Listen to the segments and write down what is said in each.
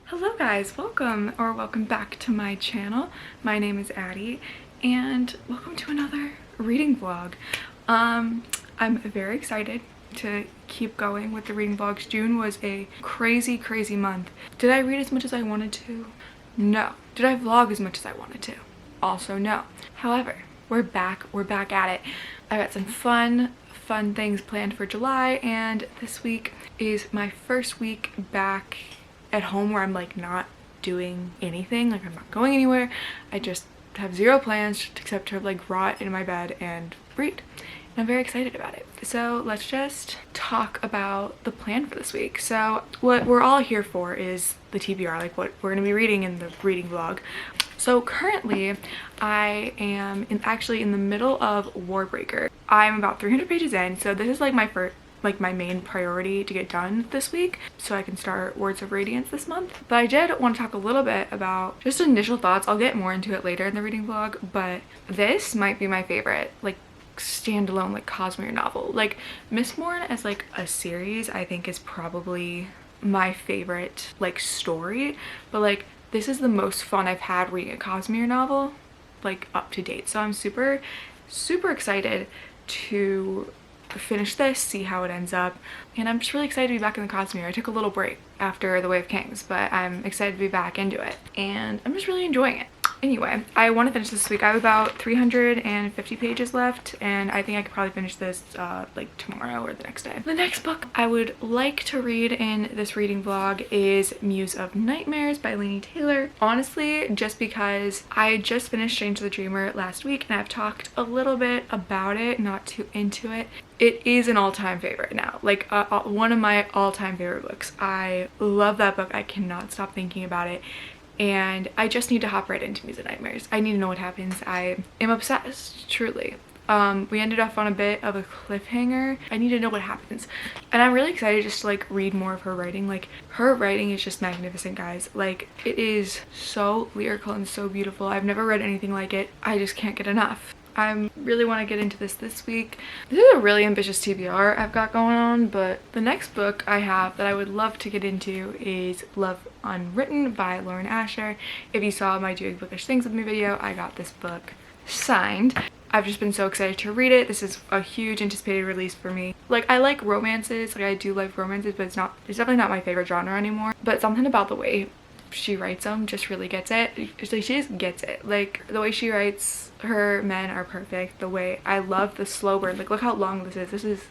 Hello guys, welcome back to my channel. My name is Addie and welcome to another reading vlog. I'm very excited to keep going with the reading vlogs. June was a crazy month. Did I read as much as I wanted to? No. Did I vlog as much as I wanted to? Also no. However, we're back at it. I got some fun things planned for July, and this week is my first week back at home where I'm like not doing anything. Like, I'm not going anywhere. I just have zero plans except to like rot in my bed and read. And I'm very excited about it. So let's just talk about the plan for this week. So what we're all here for is the TBR, like what we're gonna be reading in the reading vlog. So currently I am actually in the middle of Warbreaker. I'm about 300 pages in, so this is like my main priority to get done this week so I can start Words of Radiance this month. But I did want to talk a little bit about just initial thoughts. I'll get more into it later in the reading vlog, but this might be my favorite like standalone like Cosmere novel. Like Mistborn as like a series I think is probably my favorite like story, but like this is the most fun I've had reading a Cosmere novel like up to date. So I'm super excited to finish this, see how it ends up, and I'm just really excited to be back in the Cosmere. I took a little break after the Way of Kings, but I'm excited to be back into it and I'm just really enjoying it. Anyway, I want to finish this week. I have about 350 pages left, and I think I could probably finish this like tomorrow or the next day. The next book I would like to read in this reading vlog is Muse of Nightmares by Laini Taylor. Honestly, just because I just finished Strange the Dreamer last week and I've talked a little bit about it, not too into it. It is an all-time favorite now, like one of my all-time favorite books. I love that book. I cannot stop thinking about it. And I just need to hop right into Muse of Nightmares. I need to know what happens. I am obsessed, truly. We ended off on a bit of a cliffhanger. I need to know what happens. And I'm really excited just to like read more of her writing. Like, her writing is just magnificent, guys. Like, it is so lyrical and so beautiful. I've never read anything like it. I just can't get enough. I really want to get into this week. This is a really ambitious TBR I've got going on, but the next book I have that I would love to get into is Love Unwritten by Lauren Asher. If you saw my Doing Bookish Things With Me video, I got this book signed. I've just been so excited to read it. This is a huge anticipated release for me. Like, I like romances, like I do like romances, but it's definitely not my favorite genre anymore. But something about the way she writes them just really gets it. She just gets it. Like, the way she writes her men are perfect. The way I love the slow burn. Like, look how long this is. This is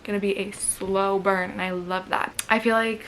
gonna be a slow burn, and I love that. I feel like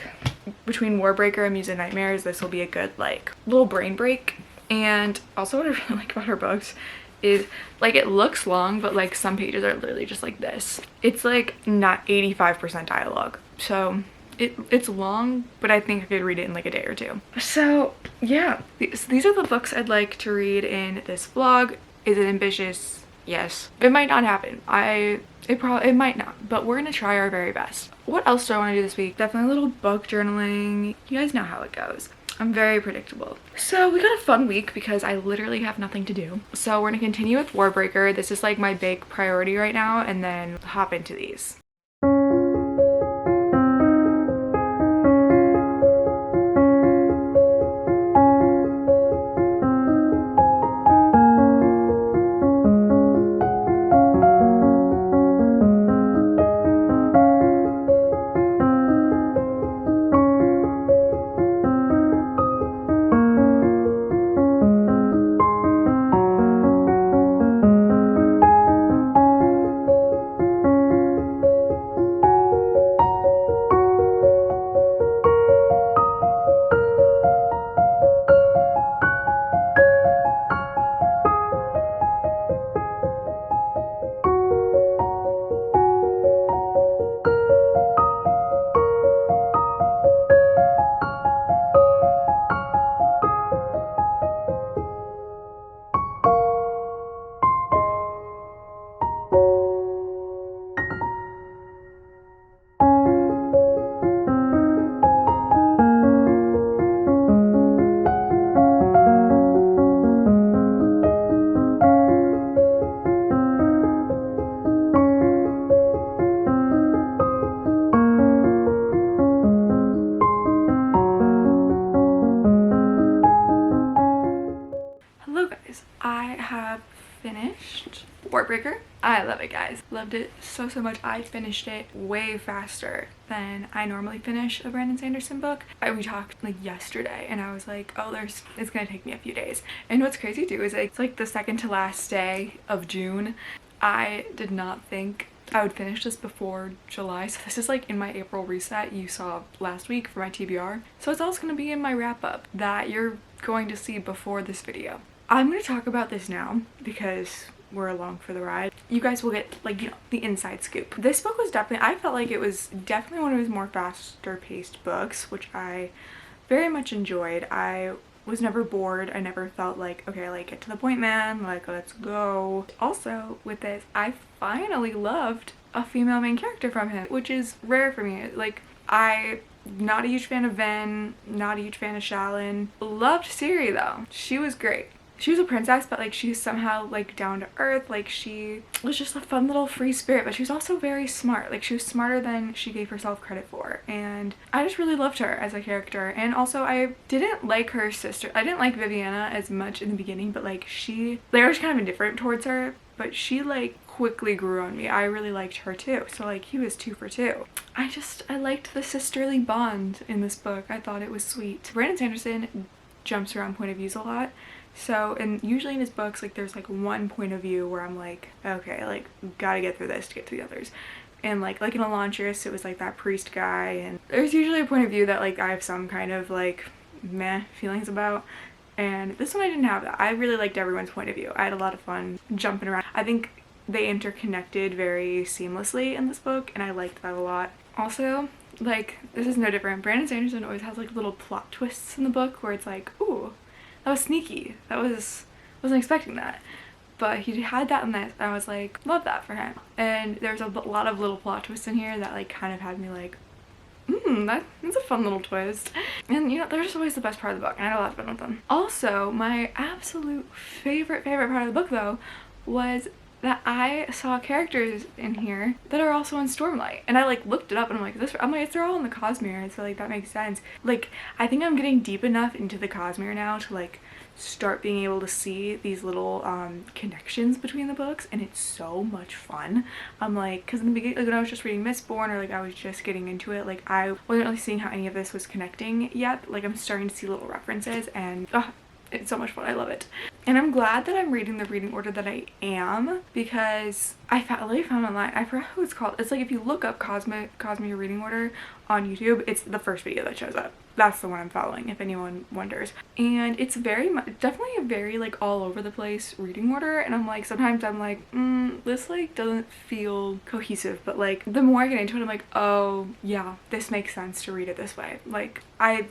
between Warbreaker and Muse of Nightmares, this will be a good like little brain break. And also what I really like about her books is like it looks long, but like some pages are literally just like this. It's like not 85% dialogue. So it's long, but I think I could read it in like a day or two. So yeah, these are the books I'd like to read in this vlog. Is it ambitious? Yes. It might not happen. It might not, but we're gonna try our very best. What else do I want to do this week? Definitely a little book journaling. You guys know how it goes. I'm very predictable. So we got a fun week because I literally have nothing to do. So we're gonna continue with Warbreaker. This is like my big priority right now, and then hop into these. finished Warbreaker. I love it, guys. Loved it so much. I finished it way faster than I normally finish a Brandon Sanderson book. We talked like yesterday and I was like, oh, it's gonna take me a few days. And what's crazy too is it's like the second to last day of June. I did not think I would finish this before July, so this is like in my April reset you saw last week for my TBR. So it's also going to be in my wrap up that you're going to see before this video. I'm going to talk about this now because we're along for the ride. You guys will get like, you know, the inside scoop. This book was definitely, I felt like it was definitely one of his more faster paced books, which I very much enjoyed. I was never bored. I never felt like, okay, like get to the point, man, like let's go. Also with this, I finally loved a female main character from him, which is rare for me. Like, I'm not a huge fan of Ven, not a huge fan of Shalyn. Loved Siri though. She was great. She was a princess, but like she's somehow like down to earth. Like she was just a fun little free spirit, but she was also very smart. Like she was smarter than she gave herself credit for. And I just really loved her as a character. And also I didn't like her sister. I didn't like Viviana as much in the beginning, but like they were just kind of indifferent towards her. But she like quickly grew on me. I really liked her too. So like he was 2 for 2. I liked the sisterly bond in this book. I thought it was sweet. Brandon Sanderson jumps around point of views a lot. So, and usually in his books, like there's like one point of view where I'm like, okay, like gotta get through this to get to the others. And like in Elantris, it was like that priest guy, and there's usually a point of view that like I have some kind of like meh feelings about. And this one I didn't have that. I really liked everyone's point of view. I had a lot of fun jumping around. I think they interconnected very seamlessly in this book, and I liked that a lot. Also, like, this is no different. Brandon Sanderson always has like little plot twists in the book where it's like, ooh, that was sneaky. Wasn't expecting that. But he had that in this. I was like, love that for him. And there's a lot of little plot twists in here that like kind of had me like, that's a fun little twist. And you know, they're just always the best part of the book, and I had a lot of fun with them. Also, my absolute favorite part of the book though was that I saw characters in here that are also in Stormlight. And I like looked it up and I'm like, they're all in the Cosmere, so like that makes sense. Like, I think I'm getting deep enough into the Cosmere now to like start being able to see these little connections between the books, and it's so much fun. I'm like, because in the beginning, like when I was just reading Mistborn, or like I was just getting into it, like I wasn't really seeing how any of this was connecting yet, but like I'm starting to see little references, and it's so much fun. I love it. And I'm glad that I'm reading the reading order that I am, because I found online, I forgot who it's called. It's like if you look up Cosmere reading order on YouTube, it's the first video that shows up. That's the one I'm following, if anyone wonders. And it's definitely a very like all over the place reading order, and I'm like, sometimes I'm like, this like doesn't feel cohesive, but like the more I get into it, I'm like, oh yeah, this makes sense to read it this way. Like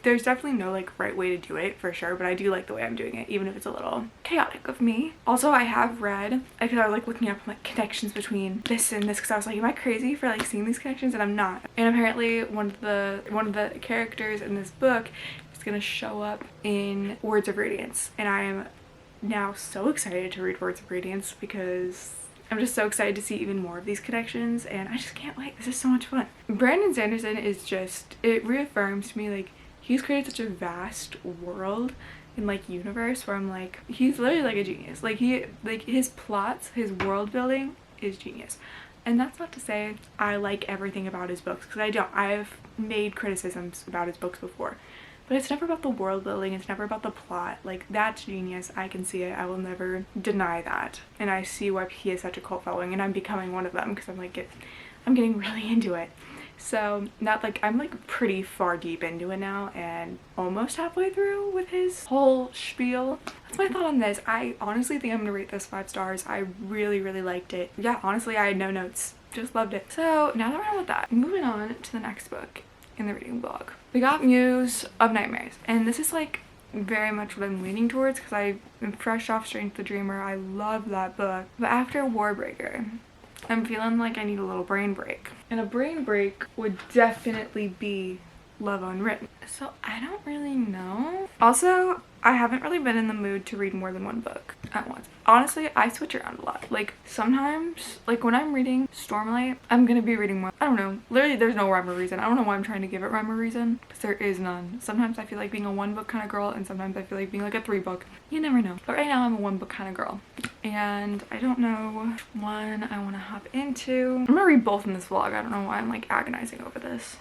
there's definitely no like right way to do it for sure, but I do like the way I'm doing it, even if it's a little chaotic of me. Also, I have read, because I was like looking up like connections between this and this, because I was like, am I crazy for like seeing these connections? And I'm not. And apparently one of the characters in this book is gonna show up in Words of Radiance, and I am now so excited to read Words of Radiance because I'm just so excited to see even more of these connections, and I just can't wait. This is so much fun. Brandon Sanderson is just, it reaffirms to me like he's created such a vast world and like universe where I'm like, he's literally like a genius. Like his plots, his world building is genius. And that's not to say I like everything about his books, because I don't. I've made criticisms about his books before, but it's never about the world building, it's never about the plot. Like, that's genius. I can see it. I will never deny that. And I see why he has such a cult following, and I'm becoming one of them, because I'm like, I'm getting really into it. So not like, I'm like pretty far deep into it now, and almost halfway through with his whole spiel. That's my thought on this. I honestly think I'm gonna rate this 5 stars. I really liked it. Yeah, honestly, I had no notes, just loved it. So now that we're done with that, moving on to the next book in the reading vlog. We got Muse of Nightmares, and this is like very much what I'm leaning towards, because I am fresh off Strange the Dreamer. I love that book. But after Warbreaker, I'm feeling like I need a little brain break. And a brain break would definitely be Love Unwritten. So I don't really know. Also, I haven't really been in the mood to read more than one book at once. Honestly, I switch around a lot. Like sometimes, like when I'm reading Stormlight, I'm gonna be reading more. I don't know. Literally, there's no rhyme or reason. I don't know why I'm trying to give it rhyme or reason, because there is none. Sometimes I feel like being a one book kind of girl, and sometimes I feel like being like a 3 book. You never know. But right now I'm a 1 book kind of girl. And I don't know which one I want to hop into. I'm gonna read both in this vlog. I don't know why I'm like agonizing over this.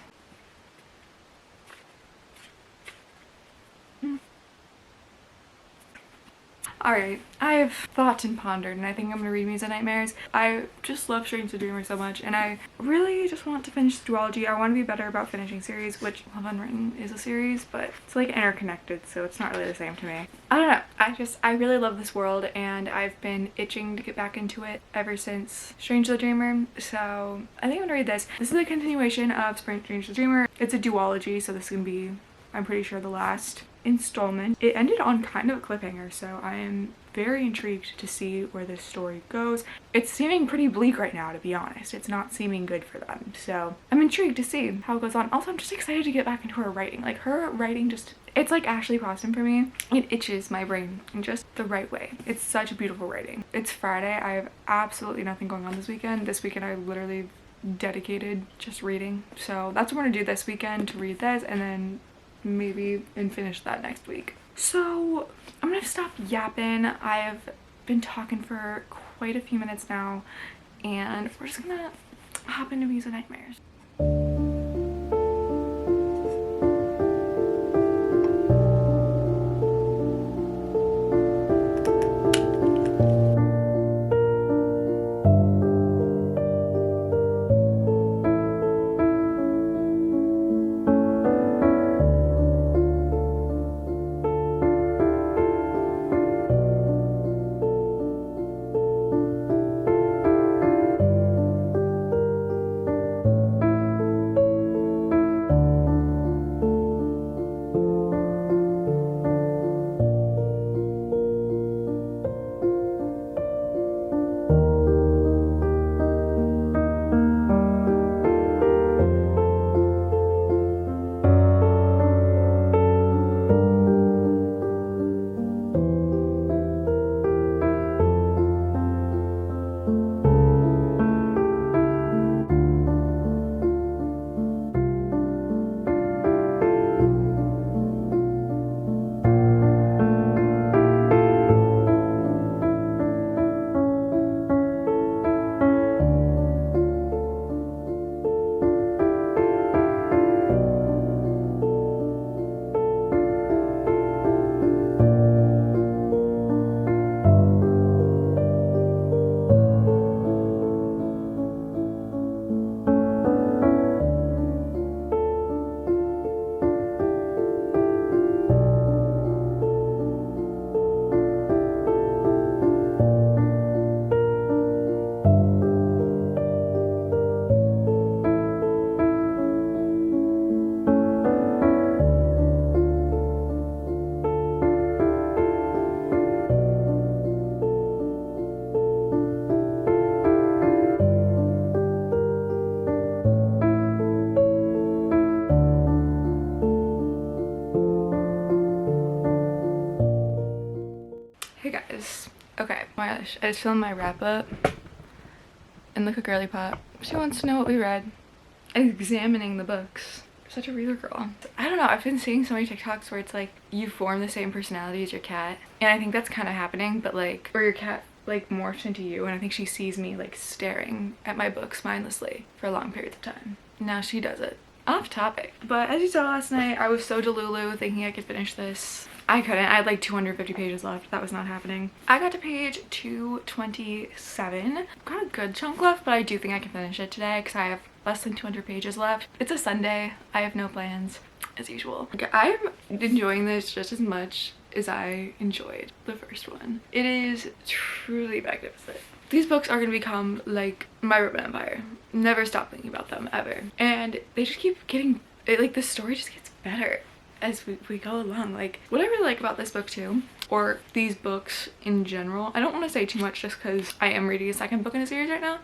Alright, I've thought and pondered, and I think I'm gonna read Muse and Nightmares. I just love Strange the Dreamer so much, and I really just want to finish duology. I want to be better about finishing series, which Love Unwritten is a series, but it's like interconnected, so it's not really the same to me. I don't know. I really love this world, and I've been itching to get back into it ever since Strange the Dreamer, so I think I'm gonna read this. This is a continuation of Strange the Dreamer. It's a duology, so this can be, I'm pretty sure, the last installment. It ended on kind of a cliffhanger, so I am very intrigued to see where this story goes. It's seeming pretty bleak right now, to be honest. It's not seeming good for them, so I'm intrigued to see how it goes on. Also, I'm just excited to get back into her writing. Like her writing just, it's like Ashley Poston for me. It itches my brain in just the right way. It's such beautiful writing. It's Friday. I have absolutely nothing going on this weekend. This weekend I literally dedicated just reading, so that's what we're gonna do this weekend, to read this and then maybe and finish that next week. So I'm gonna stop yapping. I've been talking for quite a few minutes now, and we're just gonna hop into Muse and Nightmares. Hey guys. Okay, my gosh, I just filmed my wrap up and look at Girly Pop. She wants to know what we read. Examining the books. Such a reader girl. I don't know, I've been seeing so many TikToks where it's like you form the same personality as your cat, and I think that's kind of happening, but like where your cat like morphs into you, and I think she sees me like staring at my books mindlessly for long periods of time. Now she does it. Off topic, but as you saw last night, I was so delulu thinking I could finish this. I couldn't. I had like 250 pages left. That was not happening. I got to page 227. Got a good chunk left, but I do think I can finish it today because I have less than 200 pages left. It's a Sunday. I have no plans as usual. Okay, I'm enjoying this just as much as I enjoyed the first one. It is truly magnificent. These books are going to become like my Urban Empire. Never stop thinking about them ever. And they just keep getting, like the story just gets better as we go along. Like what I really like about this book too, or these books in general, I don't want to say too much just because I am reading a second book in a series right now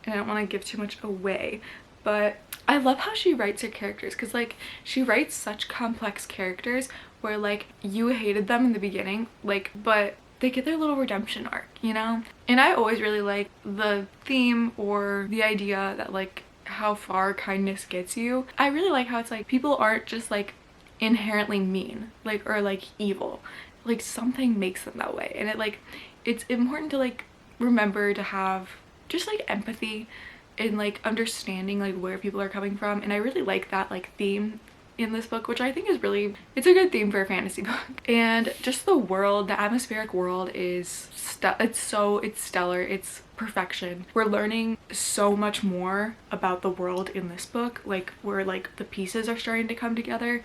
and I don't want to give too much away, but I love how she writes her characters, because like she writes such complex characters where like you hated them in the beginning, like, but they get their little redemption arc, you know? And I always really like the theme or the idea that like how far kindness gets you. I really like how it's like people aren't just like inherently mean, like, or like evil, like something makes them that way. And it like, it's important to like remember to have just like empathy and like understanding like where people are coming from. And I really like that like theme in this book, which I think is really, it's a good theme for a fantasy book. And just the world, the atmospheric world is it's stellar, it's perfection. We're learning so much more about the world in this book, like where like the pieces are starting to come together,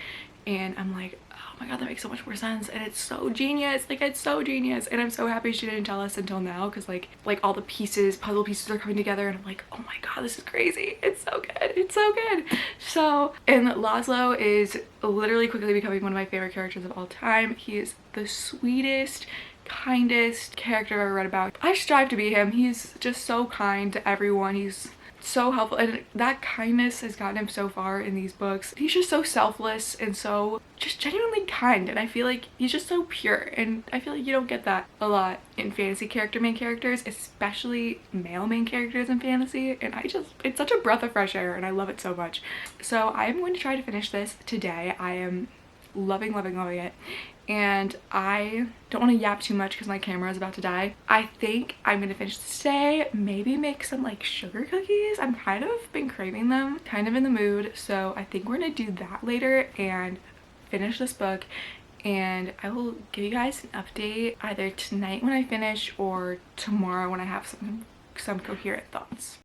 and I'm like, oh my god, that makes so much more sense. And it's so genius, like it's so genius. And I'm so happy she didn't tell us until now, because like all the pieces, puzzle pieces are coming together, and I'm like, oh my god, this is crazy. It's so good, it's so good. So, and Laszlo is literally quickly becoming one of my favorite characters of all time. He is the sweetest, kindest character I've ever read about. I strive to be him. He's just so kind to everyone. He's so helpful, and that kindness has gotten him so far in these books. He's just so selfless and so just genuinely kind, and I feel like he's just so pure, and I feel like you don't get that a lot in fantasy main characters, especially male main characters in fantasy. And it's such a breath of fresh air, and I love it so much. So I am going to try to finish this today. I am loving it, and I don't want to yap too much because my camera is about to die. I think I'm gonna finish this today, maybe make some like sugar cookies. I'm kind of been craving them, kind of in the mood, so I think we're gonna do that later and finish this book. And I will give you guys an update either tonight when I finish or tomorrow when I have some coherent thoughts.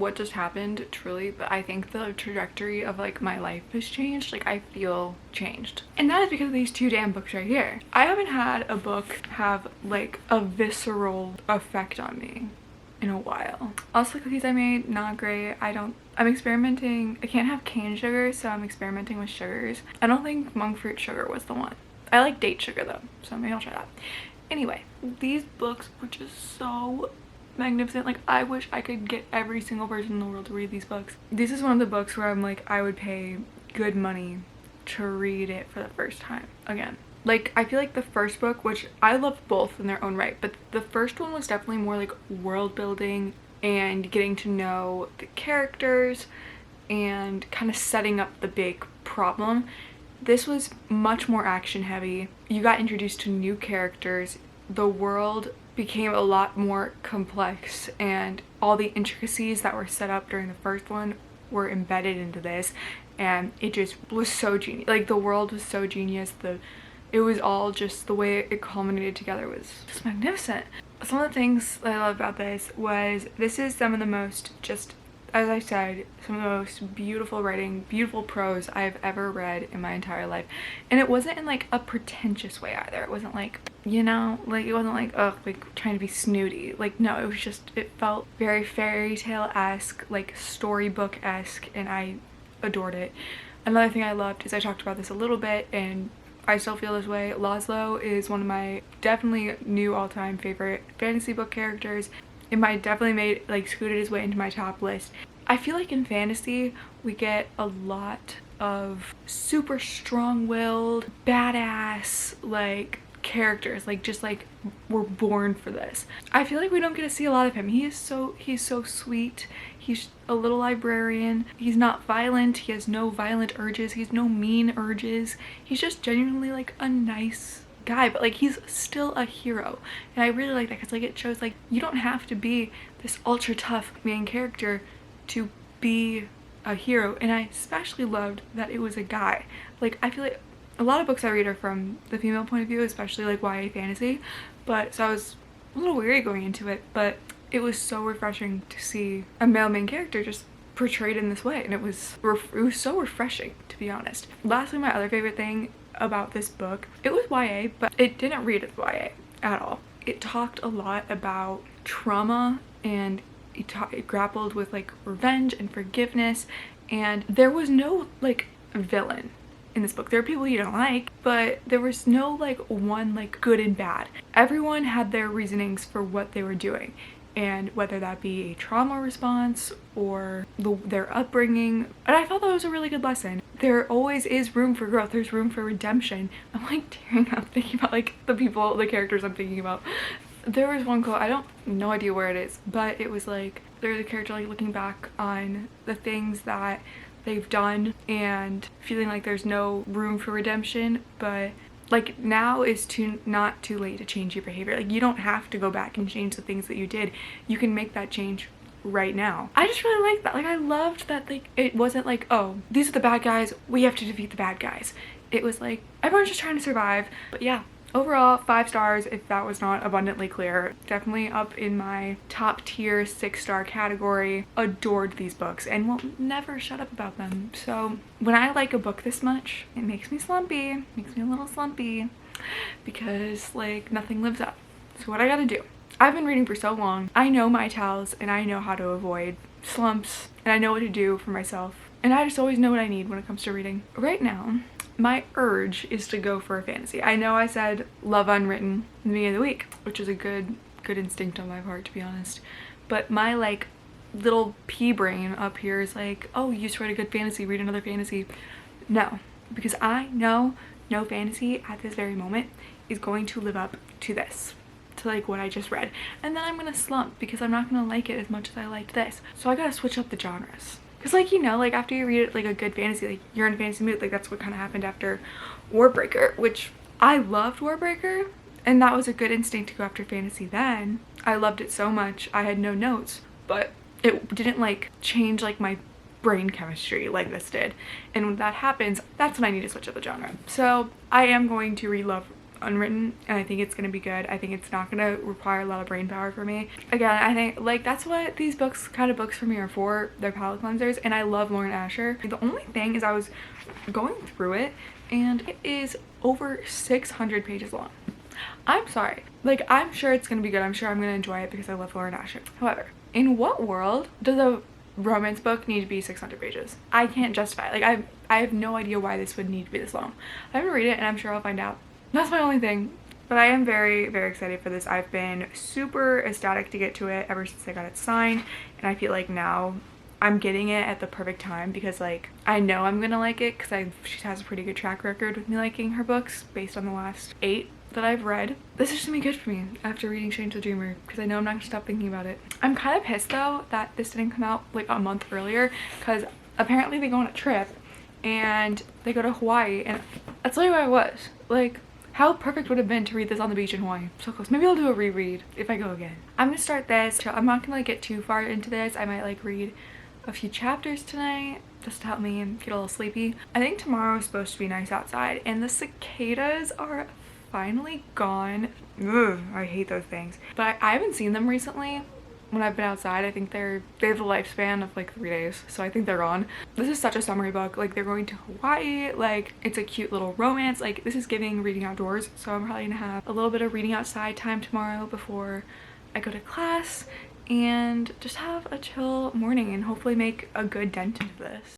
what just happened truly, but I think the trajectory of like my life has changed. Like I feel changed, and that is because of these two damn books right here. I haven't had a book have like a visceral effect on me in a while. Also, cookies I made, not great. I'm experimenting. I can't have cane sugar, so I'm experimenting with sugars. I don't think monk fruit sugar was the one. I like date sugar though, so maybe I'll try that. Anyway, these books were just so magnificent. Like I wish I could get every single person in the world to read these books. This is one of the books where I'm like, I would pay good money to read it for the first time again. Like I feel like the first book, which I loved both in their own right, but the first one was definitely more like world building and getting to know the characters and kind of setting up the big problem. This was much more action heavy. You got introduced to new characters. The world became a lot more complex, and all the intricacies that were set up during the first one were embedded into this, and it just was so genius. Like the world was so genius. It was all just the way it culminated together was just magnificent. Some of the things that I love about this was this is some of the most, just as I said, some of the most beautiful writing, beautiful prose I've ever read in my entire life. And it wasn't in like a pretentious way either. It wasn't like, you know, like it wasn't like, oh, like trying to be snooty. Like no, it was just, it felt very fairy tale-esque, like storybook-esque, and I adored it. Another thing I loved is I talked about this a little bit, and I still feel this way. Laszlo is one of my definitely new all-time favorite fantasy book characters. It might definitely scooted his way into my top list. I feel like in fantasy we get a lot of super strong-willed, badass like characters, like just like we're born for this. I feel like we don't get to see a lot of him. He's so sweet. He's a little librarian. He's not violent. He has no violent urges. He has no mean urges. He's just genuinely like a nice guy, but like he's still a hero, and I really like that because like it shows like you don't have to be this ultra tough main character to be a hero. And I especially loved that it was a guy. Like I feel like a lot of books I read are from the female point of view, especially like YA fantasy, but so I was a little weary going into it, but it was so refreshing to see a male main character just portrayed in this way, and it was so refreshing, to be honest. Lastly, my other favorite thing about this book, it was YA, but it didn't read as YA at all. It talked a lot about trauma, and it grappled with like revenge and forgiveness, and there was no like villain in this book. There are people you don't like, but there was no like one like good and bad. Everyone had their reasonings for what they were doing, and whether that be a trauma response or their upbringing. And I thought that was a really good lesson. There always is room for growth. There's room for redemption. I'm like tearing up thinking about like the characters I'm thinking about. There was one quote, I don't no idea where it is, but it was like there's a character like looking back on the things that they've done and feeling like there's no room for redemption, but like now is not too late to change your behavior. Like you don't have to go back and change the things that you did. You can make that change right now. I just really like that. Like I loved that like it wasn't like, oh, these are the bad guys, we have to defeat the bad guys. It was like everyone's just trying to survive. But yeah, overall 5 stars, if that was not abundantly clear. Definitely up in my top tier 6-star category. Adored these books and will never shut up about them. So when I like a book this much, it makes me slumpy, makes me a little slumpy, because like nothing lives up. So what I gotta do, I've been reading for so long, I know my tells and I know how to avoid slumps, and I know what to do for myself, and I just always know what I need when it comes to reading. Right now my urge is to go for a fantasy. I know I said love Unwritten in the beginning of the week, which is a good instinct on my part, to be honest, but my like little pea brain up here is like, oh, you just read a good fantasy, read another fantasy. No, because I know no fantasy at this very moment is going to live up to this, to like what I just read, and then I'm gonna slump because I'm not gonna like it as much as I liked this. So I gotta switch up the genres. Because like, you know, like after you read like a good fantasy, like you're in a fantasy mood. Like that's what kind of happened after Warbreaker, which I loved Warbreaker, and that was a good instinct to go after fantasy then. I loved it so much. I had no notes, but it didn't like change like my brain chemistry like this did. And when that happens, that's when I need to switch up the genre. So I am going to read love Unwritten, and I think it's gonna be good. I think it's not gonna require a lot of brain power for me. Again, I think like that's what these kind of books for me are for. They're palate cleansers, and I love Lauren Asher. The only thing is I was going through it and it is over 600 pages long. I'm sorry, like I'm sure it's gonna be good. I'm sure I'm gonna enjoy it because I love Lauren Asher. However, in what world does a romance book need to be 600 pages? I can't justify it. Like I have no idea why this would need to be this long. I'm gonna read it and I'm sure I'll find out. That's my only thing. But I am very, very excited for this. I've been super ecstatic to get to it ever since I got it signed, and I feel like now I'm getting it at the perfect time because like I know I'm gonna like it because she has a pretty good track record with me liking her books based on the last 8 that I've read. This is gonna be good for me after reading Strange the Dreamer because I know I'm not gonna stop thinking about it. I'm kind of pissed though that this didn't come out like a month earlier because apparently they go on a trip and they go to Hawaii, and that's literally where I was. Like, how perfect would it have been to read this on the beach in Hawaii? So close. Maybe I'll do a reread if I go again. I'm gonna start this. I'm not gonna like get too far into this. I might like read a few chapters tonight just to help me get a little sleepy. I think tomorrow is supposed to be nice outside and the cicadas are finally gone. Ugh, I hate those things. But I haven't seen them recently. When I've been outside, I think they have a lifespan of like 3 days, so I think they're gone. This is such a summery book. Like, they're going to Hawaii, like it's a cute little romance. Like, this is giving reading outdoors, so I'm probably gonna have a little bit of reading outside time tomorrow before I go to class and just have a chill morning and hopefully make a good dent into this.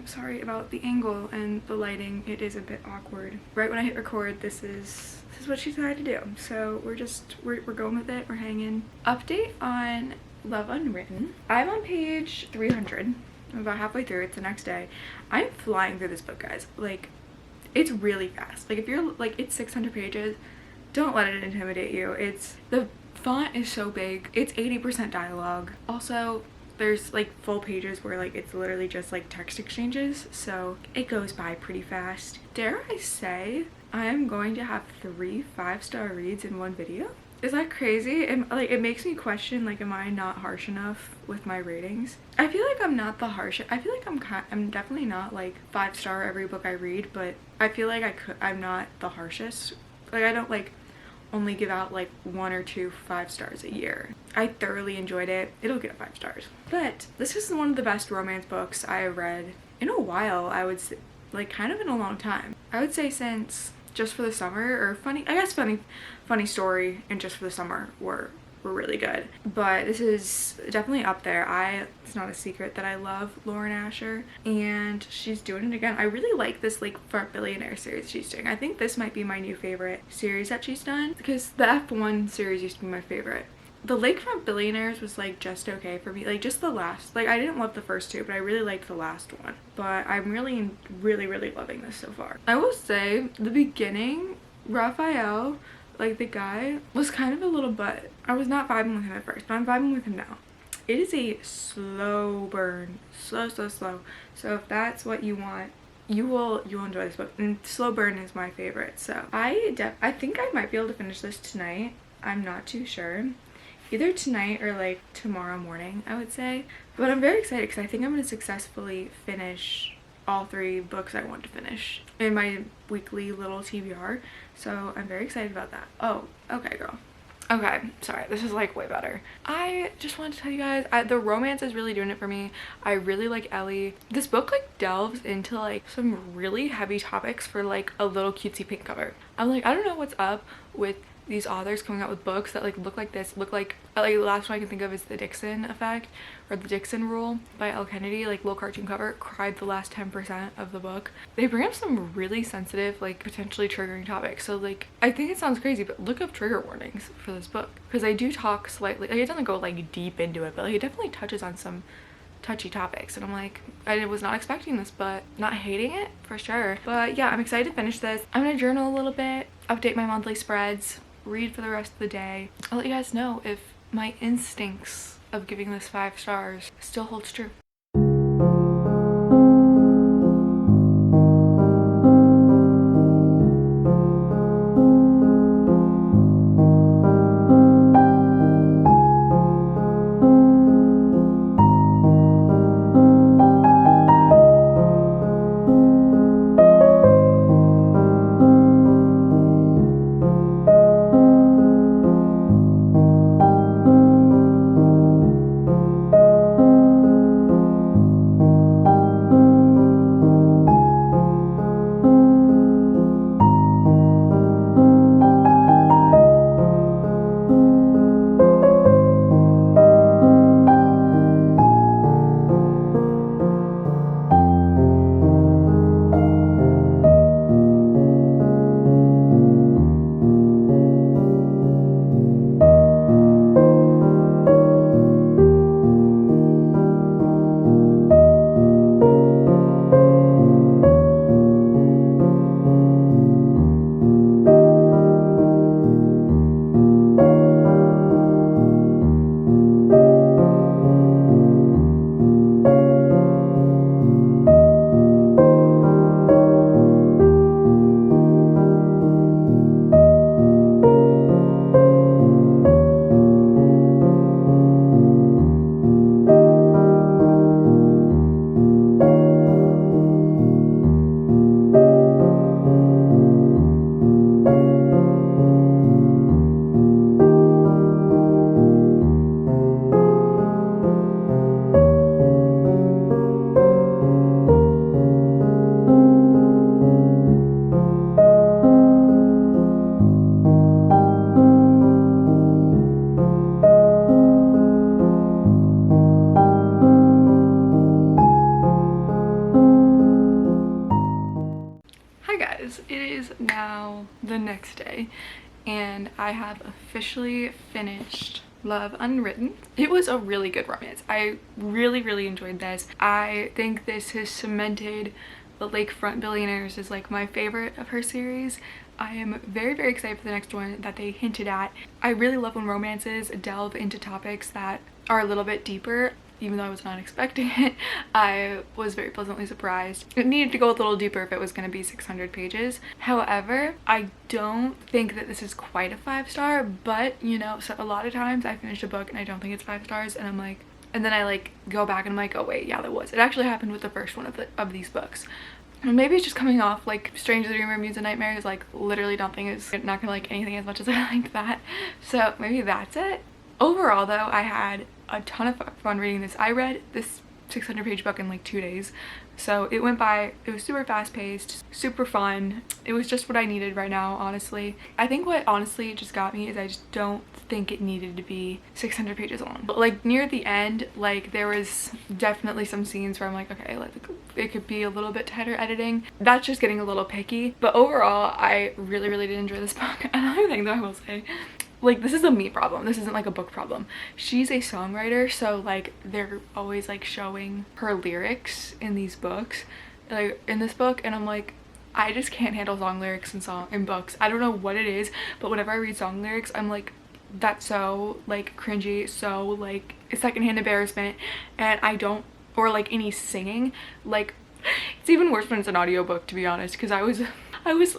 Sorry about the angle and the lighting. It is a bit awkward. Right when I hit record, this is what she decided to do. So we're going with it. We're hanging. Update on Love Unwritten. I'm on page 300. I'm about halfway through. It's the next day. I'm flying through this book, guys. Like, it's really fast. Like, if you're like, it's 600 pages. Don't let it intimidate you. The font is so big. It's 80% dialogue. Also, there's like full pages where like it's literally just like text exchanges, so it goes by pretty fast. Dare I say I am going to have 3 5-star reads in one video? Is that crazy? It makes me question, like, am I not harsh enough with my ratings? I feel like I'm not the harshest. I feel like I'm definitely not like 5-star every book I read, but I feel like I'm not the harshest. Like, I don't like only give out like 1 or 2 5-stars a year. I thoroughly enjoyed it. It'll get 5 stars. But this is one of the best romance books I have read in a while. I would say, like, kind of in a long time. I would say since Just for the Summer, or Funny Story and Just for the Summer were really good. But this is definitely up there. It's not a secret that I love Lauren Asher, and she's doing it again. I really like this like for billionaire series she's doing. I think this might be my new favorite series that she's done, because the F1 series used to be my favorite. The Lakefront Billionaires was like just okay for me, like just the last, like I didn't love the first two, but I really liked the last one. But I'm really loving this so far. I will say the beginning, Raphael, like the guy, was kind of a little butt. I was not vibing with him at first, but I'm vibing with him now. It is a slow burn, slow. So if that's what you want, you'll enjoy this book. And slow burn is my favorite. So I think I might be able to finish this tonight. I'm not too sure. Either tonight or like tomorrow morning, I would say. But I'm very excited because I think I'm going to successfully finish all 3 books I want to finish in my weekly little TBR. So I'm very excited about that. Oh, okay, girl. Okay, sorry, this is like way better. I just wanted to tell you guys, the romance is really doing it for me. I really like Ellie. This book like delves into like some really heavy topics for like a little cutesy pink cover. I'm like, I don't know what's up with these authors coming out with books that like look like this, like the last one I can think of is The Dixon Effect or The Dixon Rule by Elle Kennedy, like little cartoon cover. Cried the last 10% of the book. They bring up some really sensitive, like potentially triggering topics. So like I think it sounds crazy, but look up trigger warnings for this book because I do talk slightly, like it doesn't go like deep into it, but like it definitely touches on some touchy topics, and I'm like, I was not expecting this, but not hating it for sure. But yeah, I'm excited to finish this. I'm gonna journal a little bit, update my monthly spreads, read for the rest of the day. I'll let you guys know if my instincts of giving this 5 stars still holds true. It is now the next day and I have officially finished Love Unwritten. It was a really good romance. I really enjoyed this. I think this has cemented the Lakefront Billionaires as like my favorite of her series. I am very excited for the next one that they hinted at. I really love when romances delve into topics that are a little bit deeper. Even though I was not expecting it, I was very pleasantly surprised. It needed to go a little deeper if it was going to be 600 pages. However, I don't think that this is quite a 5-star, but you know, so a lot of times I finish a book and I don't think it's 5 stars and I'm like, and then I like go back and I'm like, oh wait, yeah, that was. It actually happened with the first one of these books. And maybe it's just coming off like Strange the Dreamer, Muse and Nightmares, like literally nothing is not gonna like anything as much as I liked that. So maybe that's it. Overall though, I had a ton of fun reading this. I read this 600-page book in like 2 days, so it went by. It was super fast-paced, super fun. It was just what I needed right now, honestly. I think what honestly just got me is I just don't think it needed to be 600 pages long. But like near the end, like there was definitely some scenes where I'm like, okay, like it could be a little bit tighter editing. That's just getting a little picky. But overall, I really did enjoy this book. Another thing that I will say like, this is a me problem, this isn't like a book problem. She's a songwriter, so like they're always like showing her lyrics in these books, like in this book, and I'm like, I just can't handle song lyrics in books. I don't know what it is, but whenever I read song lyrics, I'm like, that's so like cringy, so like secondhand embarrassment. And I don't, or like any singing, like it's even worse when it's an audiobook, to be honest, because I was this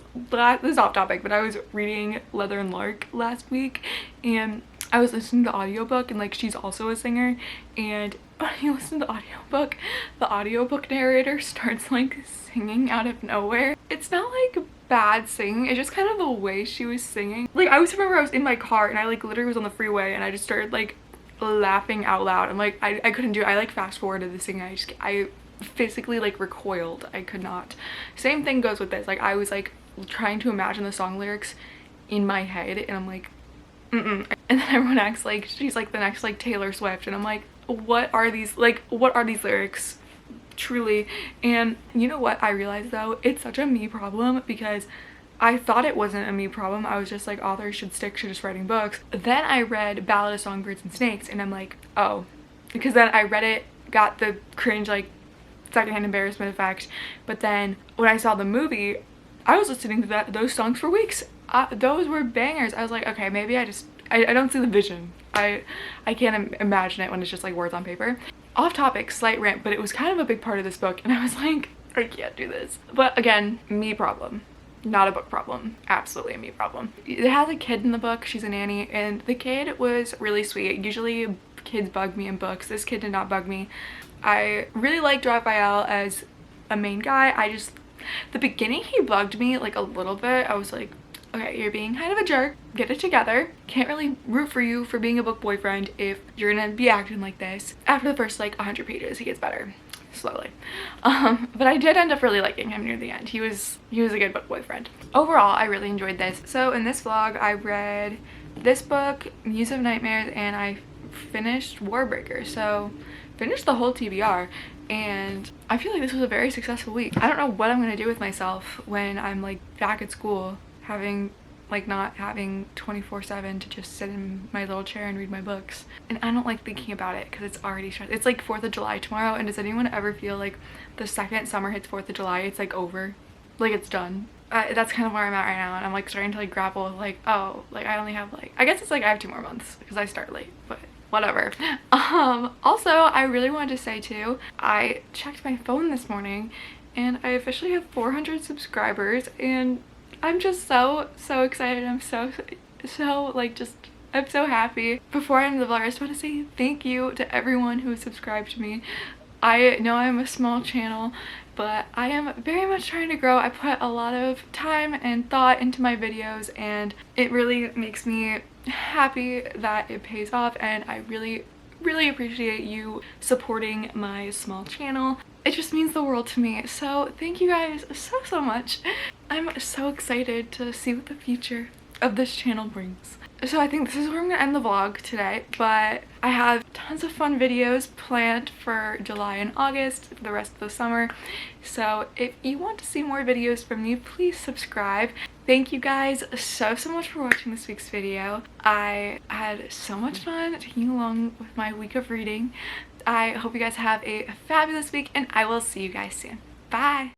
is off topic, but I was reading Leather and Lark last week, and I was listening to the audiobook, and like she's also a singer, and when you listen to the audiobook narrator starts like singing out of nowhere. It's not like bad singing, it's just kind of the way she was singing. Like, I remember I was in my car and I like literally was on the freeway and I just started like laughing out loud. I'm like, I couldn't do it. I like fast forwarded the singing. I physically like recoiled. I could not. Same thing goes with this. Like, I was like trying to imagine the song lyrics in my head, and I'm like, and then everyone acts like she's like the next like Taylor Swift, and I'm like, what are these lyrics truly? And you know what I realized though, it's such a me problem, because I thought it wasn't a me problem. I was just like, authors should stick to just writing books. Then I read Ballad of Songbirds and Snakes, and I'm like, oh, because then I read it, got the cringe like secondhand embarrassment effect, but then when I saw the movie, I was listening to those songs for weeks. Those were bangers. I was like, okay, maybe I don't see the vision. I can't imagine it when it's just like words on paper. Off topic, slight rant, but it was kind of a big part of this book, and I was like, I can't do this. But again, me problem, not a book problem. Absolutely a me problem. It has a kid in the book. She's a nanny, and the kid was really sweet. Usually kids bug me in books. This kid did not bug me. I really liked Raphael as a main guy. The beginning he bugged me like a little bit. I was like, okay, you're being kind of a jerk, get it together. Can't really root for you for being a book boyfriend if you're gonna be acting like this. After the first like 100 pages, he gets better slowly. But I did end up really liking him near the end. He was a good book boyfriend. Overall, I really enjoyed this. So in this vlog, I read this book, Muse of Nightmares, and I finished Warbreaker. So finished the whole TBR, and I feel like this was a very successful week. I don't know what I'm gonna do with myself when I'm like back at school, not having 24/7 to just sit in my little chair and read my books. And I don't like thinking about it because it's already stressful. It's like 4th of July tomorrow, and does anyone ever feel like the second summer hits 4th of July, it's like over, like it's done? That's kind of where I'm at right now, and I'm like starting to like grapple with like, oh, like I only have like, I guess it's like I have 2 more months because I start late, but whatever. Also, I really wanted to say too, I checked my phone this morning and I officially have 400 subscribers, and I'm just so excited. I'm so like, just, I'm so happy. Before I end the vlog, I just want to say thank you to everyone who subscribed to me. I know I'm a small channel, but I am very much trying to grow. I put a lot of time and thought into my videos, and it really makes me happy that it pays off, and I really appreciate you supporting my small channel. It just means the world to me. So thank you guys so much. I'm so excited to see what the future of this channel brings. So I think this is where I'm gonna end the vlog today, but I have tons of fun videos planned for July and August for the rest of the summer. So if you want to see more videos from me, please subscribe. Thank you guys so much for watching this week's video. I had so much fun taking along with my week of reading. I hope you guys have a fabulous week, and I will see you guys soon. Bye!